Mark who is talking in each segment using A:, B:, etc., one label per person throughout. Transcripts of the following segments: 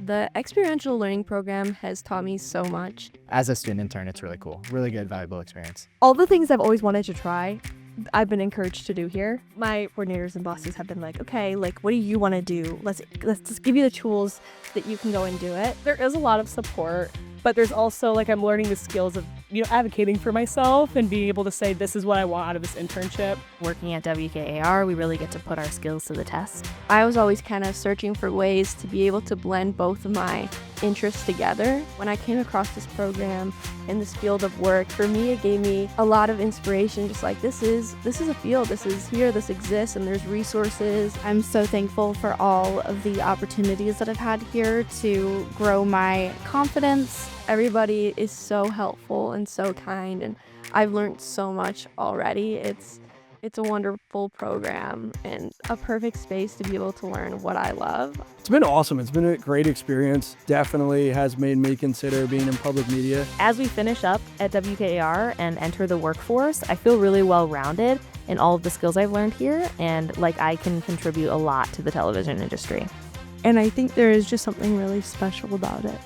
A: The experiential learning program has taught me so much.
B: As a student intern, it's really cool. Really good, valuable experience.
A: All the things I've always wanted to try, I've been encouraged to do here. My coordinators and bosses have been like, okay, like, what do you want to do? Let's just give you the tools that you can go and do it.
C: There is a lot of support, but there's also like I'm learning the skills of, advocating for myself and being able to say this is what I want out of this internship.
D: Working at WKAR, we really get to put our skills to the test.
A: I was always kind of searching for ways to be able to blend both of my interests together. When I came across this program in this field of work, for me, it gave me a lot of inspiration, just like this is a field, this is here, this exists, and there's resources.
E: I'm so thankful for all of the opportunities that I've had here to grow my confidence.
A: Everybody is so helpful and so kind, and I've learned so much already. It's a wonderful program and a perfect space to be able to learn what I love.
F: It's been awesome. It's been a great experience. Definitely has made me consider being in public media.
D: As we finish up at WKAR and enter the workforce, I feel really well-rounded in all of the skills I've learned here, and like I can contribute a lot to the television industry.
E: And I think there is just something really special about it.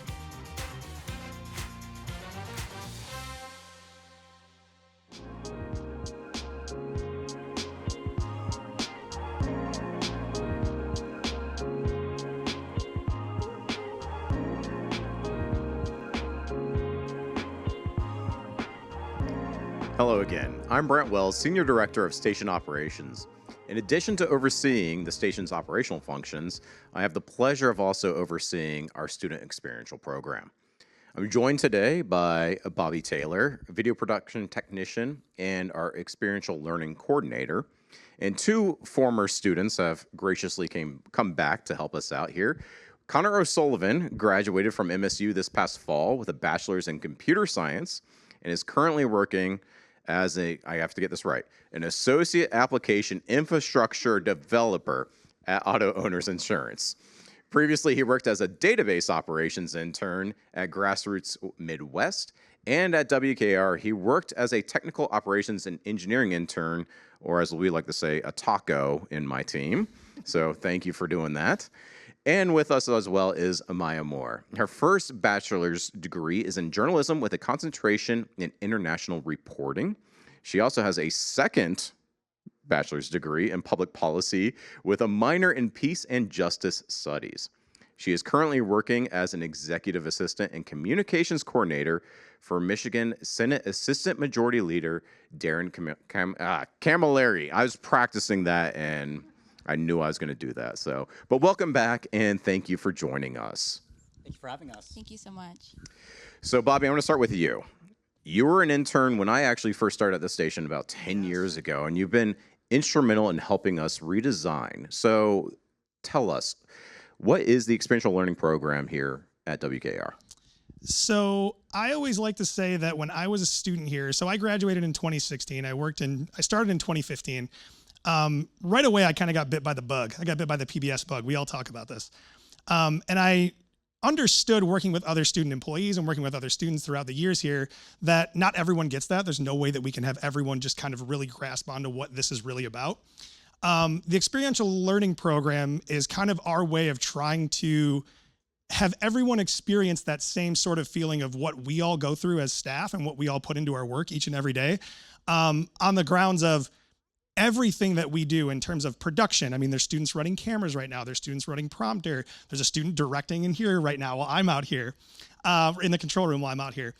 G: Hello again. I'm Brent Wells, Senior Director of Station Operations. In addition to overseeing the station's operational functions, I have the pleasure of also overseeing our student experiential program. I'm joined today by Bobby Taylor, a video production technician and our experiential learning coordinator. And two former students have graciously come back to help us out here. Connor O'Sullivan graduated from MSU this past fall with a bachelor's in computer science and is currently working as I have to get this right, an associate application infrastructure developer at Auto Owners Insurance. Previously, he worked as a database operations intern at Grassroots Midwest, and at WKR, he worked as a technical operations and engineering intern, or as we like to say, a taco in my team. So thank you for doing that. And with us as well is Amaya Moore. Her first bachelor's degree is in journalism with a concentration in international reporting. She also has a second bachelor's degree in public policy with a minor in peace and justice studies. She is currently working as an executive assistant and communications coordinator for Michigan Senate Assistant Majority Leader Darren Camilleri. I was practicing that and I knew I was going to do that. But welcome back and thank you for joining us.
H: Thank you for having us.
I: Thank you so much.
G: So Bobby, I want to start with you. You were an intern when I actually first started at the station about 10 years ago, and you've been instrumental in helping us redesign. So tell us, what is the experiential learning program here at WKR?
J: So I always like to say that when I was a student here, so I graduated in 2016. I started in 2015. Right away, I kind of got bit by the bug. I got bit by the PBS bug. We all talk about this. And I understood working with other student employees and working with other students throughout the years here that not everyone gets that. There's no way that we can have everyone just kind of really grasp onto what this is really about. The experiential learning program is kind of our way of trying to have everyone experience that same sort of feeling of what we all go through as staff and what we all put into our work each and every day, on the grounds of everything that we do in terms of production. I mean, there's students running cameras right now. There's students running prompter. There's a student directing in here right now while I'm out here, in the control room while I'm out here,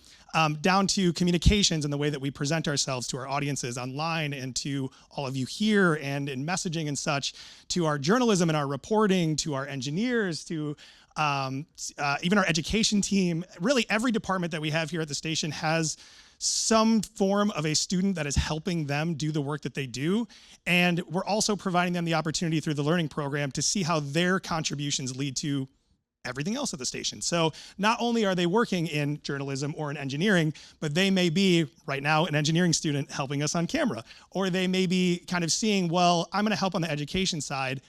J: down to communications and the way that we present ourselves to our audiences online and to all of you here and in messaging and such, to our journalism and our reporting, to our engineers, to even our education team. Really, every department that we have here at the station has some form of a student that is helping them do the work that they do. And we're also providing them the opportunity through the learning program to see how their contributions lead to everything else at the station. So not only are they working in journalism or in engineering, but they may be right now an engineering student helping us on camera, or they may be kind of seeing, well, I'm going to help on the education side.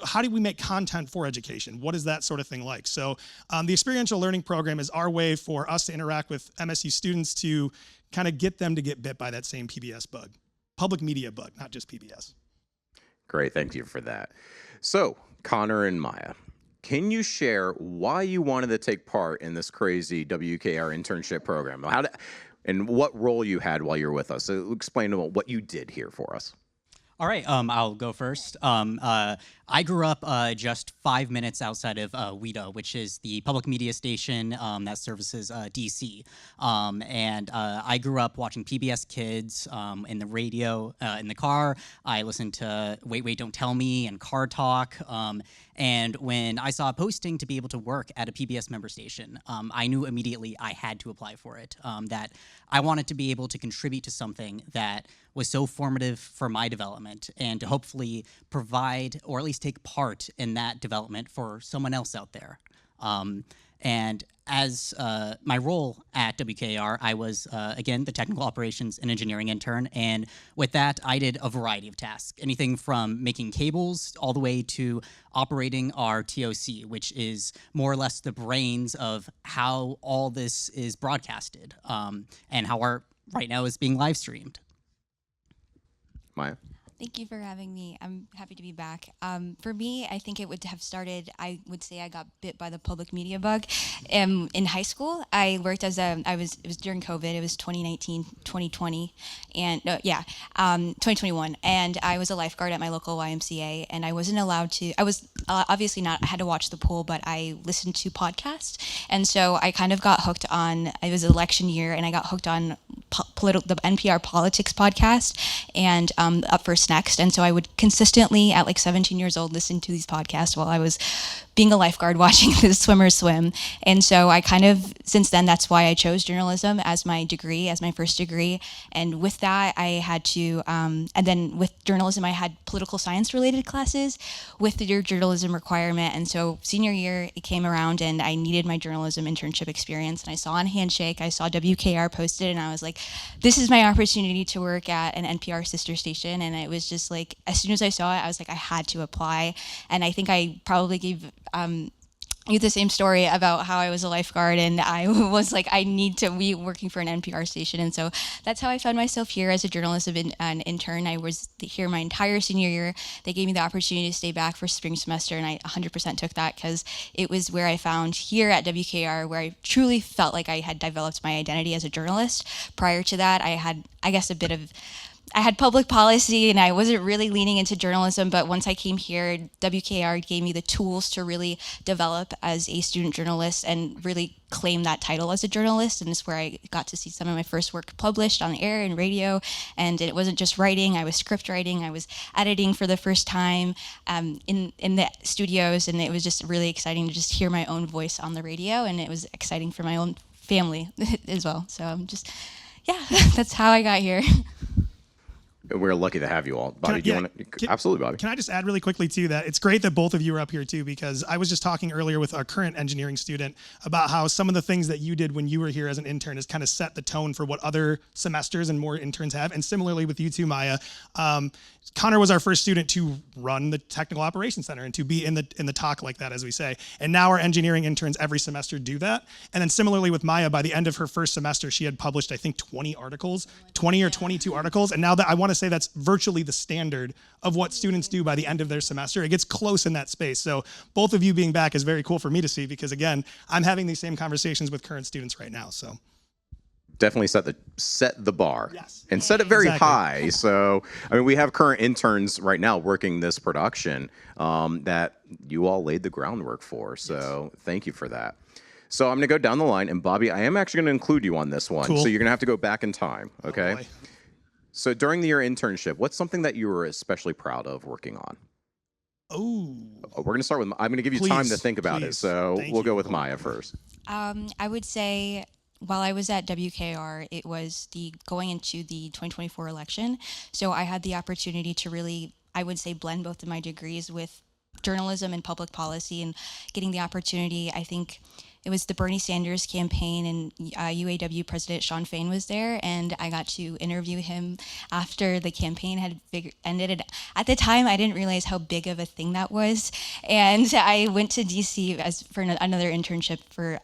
J: How do we make content for education? What is that sort of thing like? So the experiential learning program is our way for us to interact with MSU students to kind of get them to get bit by that same PBS bug, public media bug, not just PBS.
G: Great, thank you for that. So Connor and Maya, can you share why you wanted to take part in this crazy WKR internship program? And what role you had while you were with us? So explain what you did here for us.
H: All right, I'll go first. I grew up just 5 minutes outside of WIDA, which is the public media station that services DC. And I grew up watching PBS Kids in the radio, in the car. I listened to Wait, Wait, Don't Tell Me and Car Talk. And when I saw a posting to be able to work at a PBS member station, I knew immediately I had to apply for it, that I wanted to be able to contribute to something that was so formative for my development and to hopefully provide or at least take part in that development for someone else out there. And as my role at WKR, I was, again, the technical operations and engineering intern. And with that, I did a variety of tasks, anything from making cables all the way to operating our TOC, which is more or less the brains of how all this is broadcasted and how our right now is being live streamed.
G: Maya?
I: Thank you for having me. I'm happy to be back. For me, I think it would have started, I would say I got bit by the public media bug. In high school, I worked as it was during COVID, it was 2019, 2020, and 2021. And I was a lifeguard at my local YMCA, and I wasn't allowed to, I was obviously not, I had to watch the pool, but I listened to podcasts. And so I kind of got hooked on, it was election year, and I got hooked on the NPR Politics podcast and Up First Next. And so I would consistently, at like 17 years old, listen to these podcasts while I was being a lifeguard watching the swimmers swim. And so I kind of, since then, that's why I chose journalism as my degree, as my first degree. And with that, I had to, and then with journalism, I had political science related classes with your journalism requirement. And so senior year, it came around and I needed my journalism internship experience. And I saw on Handshake, I saw WKR posted, and I was like, this is my opportunity to work at an NPR sister station. And it was just like, as soon as I saw it, I was like, I had to apply. And I think I probably gave you the same story about how I was a lifeguard and I was like, I need to be working for an NPR station. And so that's how I found myself here as a journalism intern. I was here my entire senior year. They gave me the opportunity to stay back for spring semester, and I 100% took that because it was where I found here at WKR where I truly felt like I had developed my identity as a journalist. Prior to that, I had, I guess, I had public policy and I wasn't really leaning into journalism, but once I came here, WKR gave me the tools to really develop as a student journalist and really claim that title as a journalist. And it's where I got to see some of my first work published on air and radio. And it wasn't just writing, I was script writing, I was editing for the first time in the studios. And it was just really exciting to just hear my own voice on the radio. And it was exciting for my own family as well. So I'm just, yeah, that's how I got here.
G: We're lucky to have you all. Bobby, do you want to? Absolutely, Bobby.
J: Can I just add really quickly to that? It's great that both of you are up here too, because I was just talking earlier with our current engineering student about how some of the things that you did when you were here as an intern has kind of set the tone for what other semesters and more interns have. And similarly with you too, Maya. Connor was our first student to run the technical operations center and to be in the talk like that, as we say. And now our engineering interns every semester do that. And then similarly with Maya, by the end of her first semester, she had published, I think, 20 articles, 20 or 22 articles. And now that I want to say that's virtually the standard of what students do by the end of their semester. It gets close in that space. So both of you being back is very cool for me to see because, again, I'm having these same conversations with current students right now. So
G: definitely set the bar.
J: Yes.
G: And set it very
J: Exactly.
G: high. So, I mean, we have current interns right now working this production that you all laid the groundwork for. So thank you for that. So I'm going to go down the line. And Bobby, I am actually going to include you on this one.
J: Cool.
G: So you're going to have to go back in time. Okay.
J: Oh, boy.
G: So during your internship, what's something that you were especially proud of working on?
J: Oh.
G: We're going to start with, I'm going to give you time to think about it.
J: Please.
G: So
J: Thank
G: we'll
J: you.
G: go with Maya first.
I: I would say while I was at WKR, it was going into the 2024 election. So I had the opportunity to really, I would say, blend both of my degrees with journalism and public policy and getting the opportunity. I think it was the Bernie Sanders campaign and UAW President Sean Fain was there, and I got to interview him after the campaign had ended. At the time, I didn't realize how big of a thing that was, and I went to DC for another internship for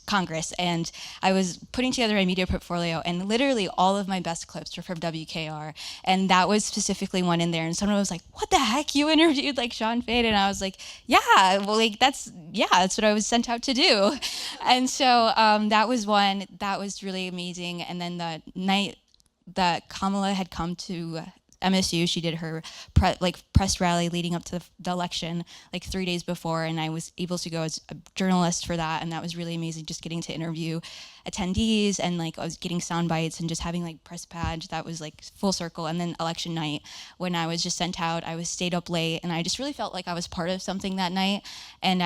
I: Congress, and I was putting together my media portfolio, and literally all of my best clips were from WKR, and that was specifically one in there. And someone was like, "What the heck? You interviewed like Sean Fade?" And I was like, "Yeah, well, like that's what I was sent out to do." And so that was one that was really amazing. And then the night that Kamala had come to MSU, she did her press rally leading up to the election like 3 days before, and I was able to go as a journalist for that, and that was really amazing, just getting to interview attendees, and like I was getting sound bites and just having like press badge. That was like full circle. And then election night, when I was just sent out, I was stayed up late, and I just really felt like I was part of something that night. And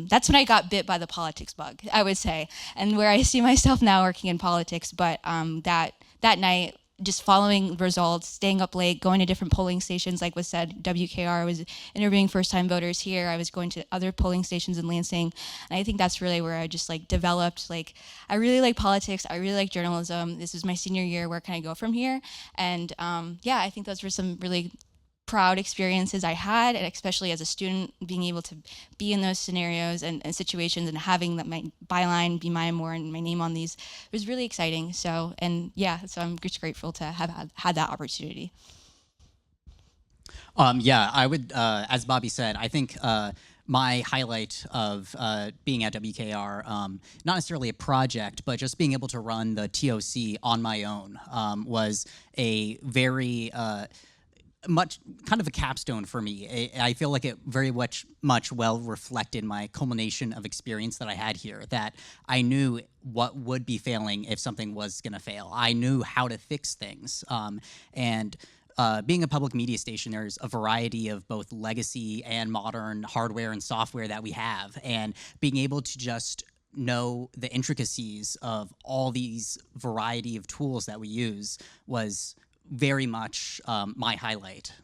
I: that's when I got bit by the politics bug, I would say, and where I see myself now working in politics. But that night, just following results, staying up late, going to different polling stations, like was said, WKR, I was interviewing first-time voters here. I was going to other polling stations in Lansing. And I think that's really where I just like developed, like, I really like politics. I really like journalism. This is my senior year. Where can I go from here? And yeah, I think those were some really proud experiences I had, and especially as a student, being able to be in those scenarios and situations, and having that my byline be Maya Moore and my name on these was really exciting. So, and yeah, so I'm just grateful to have had that opportunity.
H: Yeah, I would, as Bobby said, I think my highlight of being at WKR, not necessarily a project, but just being able to run the TOC on my own was a very much kind of a capstone for me. I feel like it very much well reflected my culmination of experience that I had here, that I knew what would be failing if something was going to fail. I knew how to fix things. And being a public media station, there's a variety of both legacy and modern hardware and software that we have. And being able to just know the intricacies of all these variety of tools that we use was very much my highlight.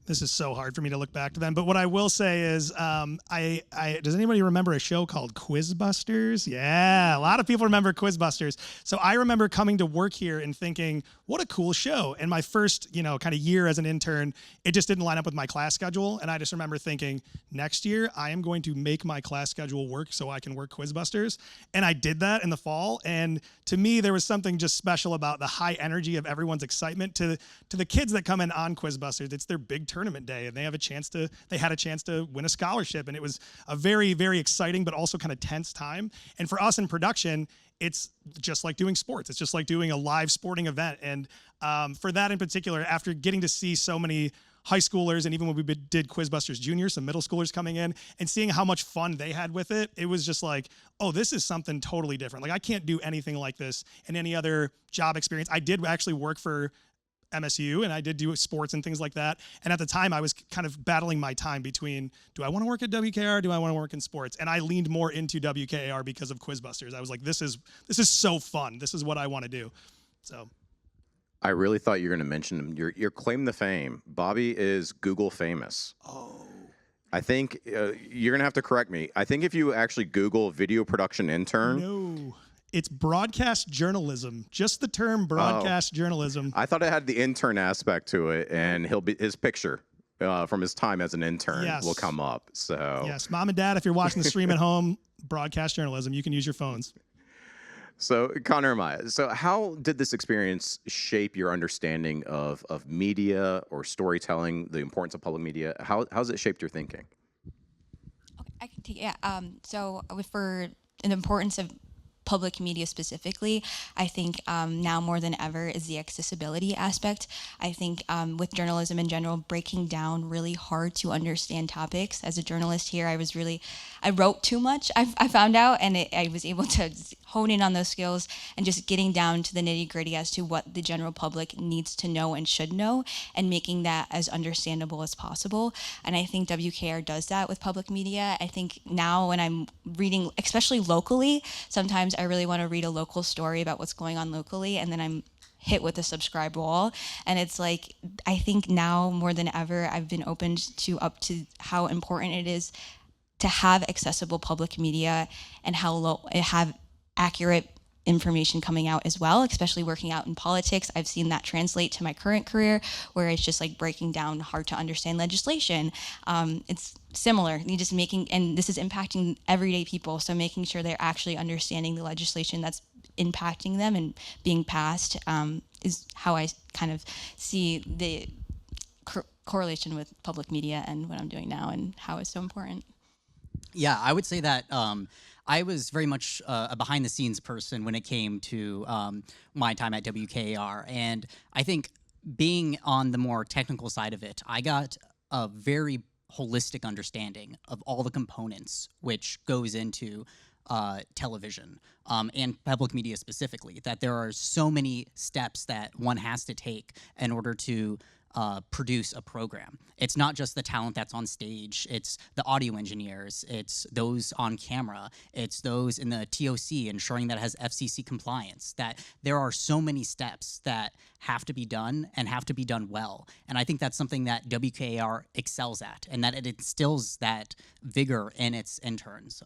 J: This is so hard for me to look back to them, but what I will say is, does anybody remember a show called Quizbusters? Yeah, a lot of people remember Quizbusters. So I remember coming to work here and thinking, what a cool show. And my first, kind of year as an intern, it just didn't line up with my class schedule. And I just remember thinking, next year I am going to make my class schedule work so I can work Quizbusters. And I did that in the fall. And to me, there was something just special about the high energy of everyone's excitement to the kids that come in on Quizbusters. It's their big tournament day, and they had a chance to win a scholarship. And it was a very, very exciting, but also kind of tense time. And for us in production, it's just like doing sports. It's just like doing a live sporting event. And for that in particular, after getting to see so many high schoolers, and even when we did Quizbusters Junior, some middle schoolers coming in and seeing how much fun they had with it, it was just like, oh, this is something totally different. Like, I can't do anything like this in any other job experience. I did actually work for MSU, and I did do sports and things like that. And at the time, I was kind of battling my time between, do I want to work at WKR? Do I want to work in sports? And I leaned more into WKR because of Quizbusters. I was like, this is so fun. This is what I want to do. So
G: I really thought you were going to mention your claim to fame. Bobby is Google famous.
J: Oh.
G: I think you're going to have to correct me. I think if you actually Google video production intern.
J: No. It's broadcast journalism. Just the term broadcast journalism.
G: I thought it had the intern aspect to it, and his picture from his time as an intern will come up. So
J: yes, Mom and Dad, if you're watching the stream at home, broadcast journalism, you can use your phones.
G: So Connor and Maya, so how did this experience shape your understanding of media or storytelling, the importance of public media? How's it shaped your thinking?
I: Okay, I can take so for the importance of public media specifically, I think now more than ever is the accessibility aspect. I think with journalism in general, breaking down really hard to understand topics. As a journalist here, I wrote too much, I found out, and I was able to hone in on those skills and just getting down to the nitty gritty as to what the general public needs to know and should know, and making that as understandable as possible. And I think WKR does that with public media. I think now when I'm reading, especially locally, sometimes I really want to read a local story about what's going on locally, and then I'm hit with a subscribe wall. And it's like, I think now more than ever, I've been opened to how important it is to have accessible public media and have accurate information coming out as well, especially working out in politics. I've seen that translate to my current career, where it's just like breaking down hard to understand legislation. It's similar. You just making, and this is impacting everyday people, so making sure they're actually understanding the legislation that's impacting them and being passed is how I kind of see the correlation with public media and what I'm doing now and how it's so important.
H: Yeah, I would say that I was very much a behind-the-scenes person when it came to my time at WKAR, and I think being on the more technical side of it, I got a very holistic understanding of all the components which goes into television and public media specifically, that there are so many steps that one has to take in order to produce a program. It's not just the talent that's on stage, it's the audio engineers, it's those on camera, it's those in the TOC ensuring that it has FCC compliance, that there are so many steps that have to be done and have to be done well. And I think that's something that WKAR excels at, and that it instills that vigor in its interns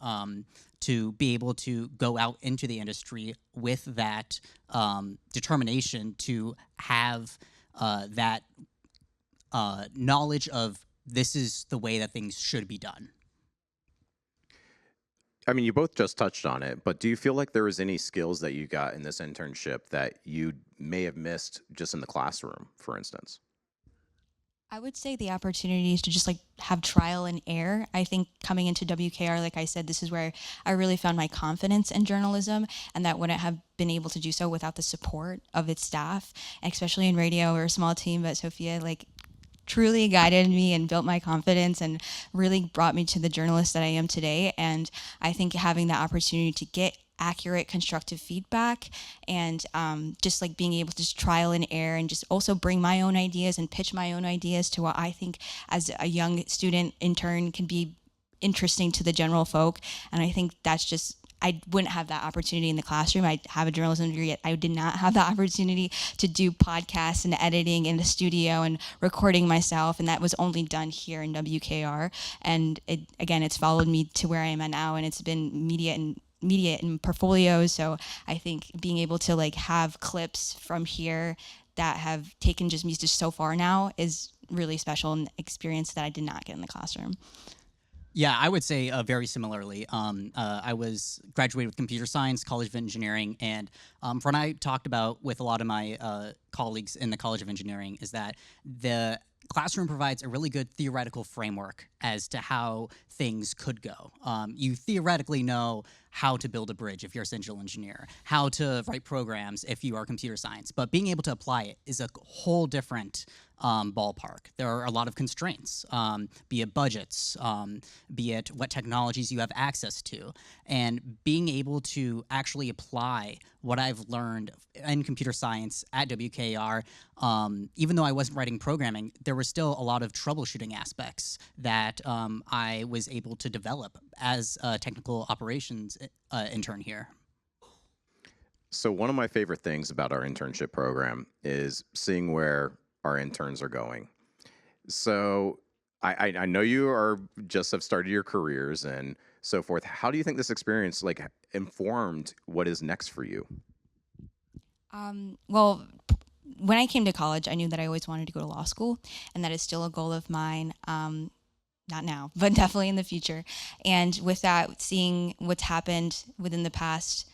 H: to be able to go out into the industry with that determination to have that knowledge of this is the way that things should be done.
G: I mean, you both just touched on it, but do you feel like there was any skills that you got in this internship that you may have missed just in the classroom, for instance?
I: I would say the opportunities to just like have trial and error. I think coming into WKR, like I said, this is where I really found my confidence in journalism, and that wouldn't have been able to do so without the support of its staff, especially in radio. We're a small team, but Sophia truly guided me and built my confidence and really brought me to the journalist that I am today. And I think having the opportunity to get accurate, constructive feedback and just like being able to just trial and error and just also bring my own ideas and pitch my own ideas to what I think as a young student intern can be interesting to the general folk. And I think that's just, I wouldn't have that opportunity in the classroom. I have a journalism degree, yet I did not have the opportunity to do podcasts and editing in the studio and recording myself, and that was only done here in WKR. And it's followed me to where I am at now, and it's been media and portfolios. So I think being able to like have clips from here that have taken just me just so far now is really special and experience that I did not get in the classroom.
H: Yeah, I would say very similarly. I was graduated with computer science, College of Engineering, and what I talked about with a lot of my colleagues in the College of Engineering is that the classroom provides a really good theoretical framework as to how things could go. You theoretically know how to build a bridge if you're a civil engineer, how to write programs if you are computer science, but being able to apply it is a whole different ballpark. There are a lot of constraints, be it budgets, be it what technologies you have access to, and being able to actually apply what I've learned in computer science at WKR, even though I wasn't writing programming, there were still a lot of troubleshooting aspects that I was able to develop as a technical operations intern here.
G: So one of my favorite things about our internship program is seeing where our interns are going. So I know you are just have started your careers and so forth. How do you think this experience informed what is next for you?
I: Well, when I came to college, I knew that I always wanted to go to law school, and that is still a goal of mine. Not now, but definitely in the future. And with that, seeing what's happened within the past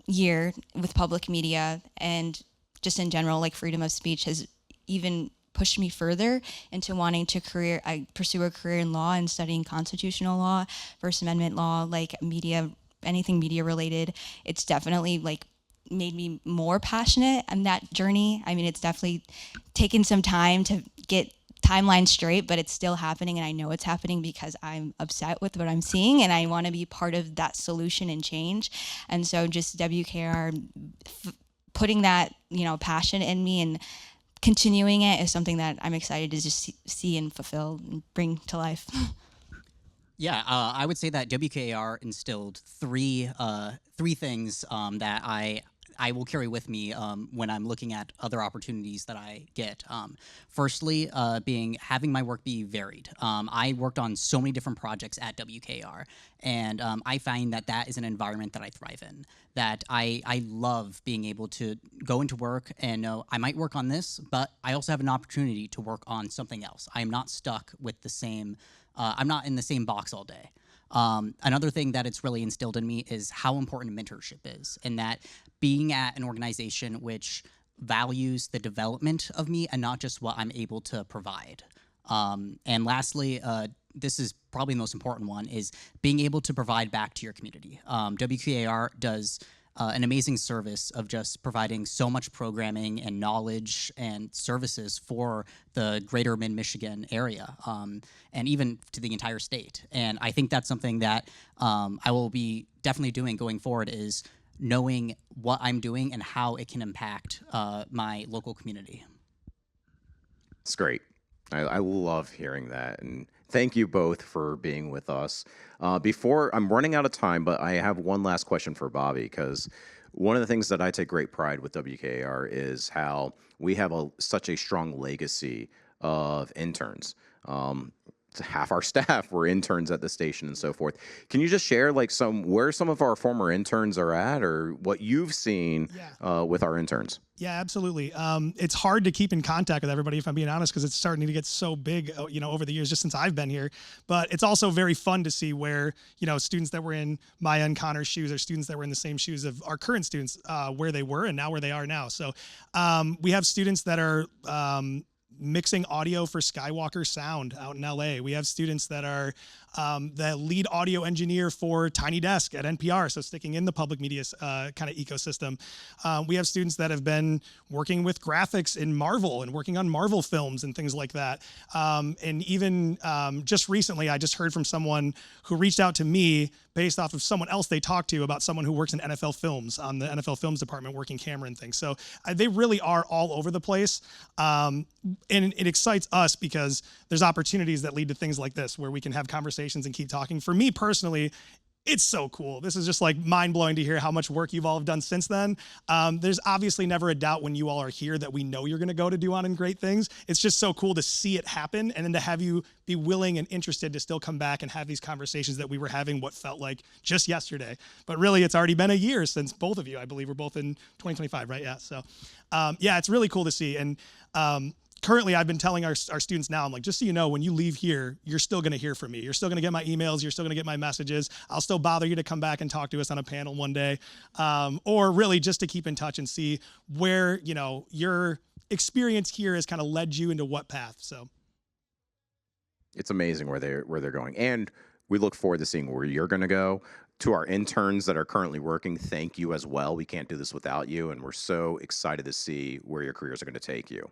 I: year with public media and just in general, like freedom of speech has even pushed me further into wanting to pursue a career in law and studying constitutional law, First Amendment law, like media, anything media related. It's definitely made me more passionate on that journey. I mean, it's definitely taken some time to get timeline straight, but it's still happening, and I know it's happening because I'm upset with what I'm seeing and I want to be part of that solution and change. And so just WKR putting that, passion in me and continuing it is something that I'm excited to just see and fulfill and bring to life.
H: Yeah, I would say that WKAR instilled three things that I I will carry with me when I'm looking at other opportunities that I get. Firstly, having my work be varied. I worked on so many different projects at WKR, and I find that is an environment that I thrive in. That I love being able to go into work and know I might work on this, but I also have an opportunity to work on something else. I am not stuck with the same. I'm not in the same box all day. Another thing that it's really instilled in me is how important mentorship is, and that being at an organization which values the development of me and not just what I'm able to provide. And lastly, this is probably the most important one, is being able to provide back to your community. WQAR does an amazing service of just providing so much programming and knowledge and services for the greater Mid-Michigan area, and even to the entire state. And I think that's something that I will be definitely doing going forward, is knowing what I'm doing and how it can impact my local community.
G: It's great. I love hearing that, and thank you both for being with us. Before, I'm running out of time, but I have one last question for Bobby, because one of the things that I take great pride with WKAR is how we have such a strong legacy of interns. Half our staff were interns at the station and so forth. Can you just share like where some of our former interns are at, or what you've seen with our interns?
J: Yeah, absolutely. It's hard to keep in contact with everybody, if I'm being honest, because it's starting to get so big, over the years, just since I've been here. But it's also very fun to see where, students that were in Maya and Connor's shoes, or students that were in the same shoes of our current students, where they were and now where they are now. So we have students that are mixing audio for Skywalker Sound out in LA. We have students that are the lead audio engineer for Tiny Desk at NPR, so sticking in the public media kind of ecosystem. We have students that have been working with graphics in Marvel and working on Marvel films and things like that. And even just recently, I just heard from someone who reached out to me based off of someone else they talked to about someone who works in NFL films, on the NFL films department, working camera and things. So they really are all over the place. And it excites us because there's opportunities that lead to things like this, where we can have conversations and keep talking. For me personally, it's so cool. This is just like mind-blowing to hear how much work you've all have done since then. There's obviously never a doubt when you all are here that we know you're going to go to do on and great things. It's just so cool to see it happen, and then to have you be willing and interested to still come back and have these conversations that we were having what felt like just yesterday. But really, it's already been a year since both of you, I believe, we're both in 2025, right? Yeah. So it's really cool to see. And currently, I've been telling our students now, I'm like, just so you know, when you leave here, you're still going to hear from me. You're still going to get my emails. You're still going to get my messages. I'll still bother you to come back and talk to us on a panel one day, or really just to keep in touch and see where, your experience here has kind of led you into what path. So
G: it's amazing where they're going, and we look forward to seeing where you're going to go. To our interns that are currently working, thank you as well. We can't do this without you, and we're so excited to see where your careers are going to take you.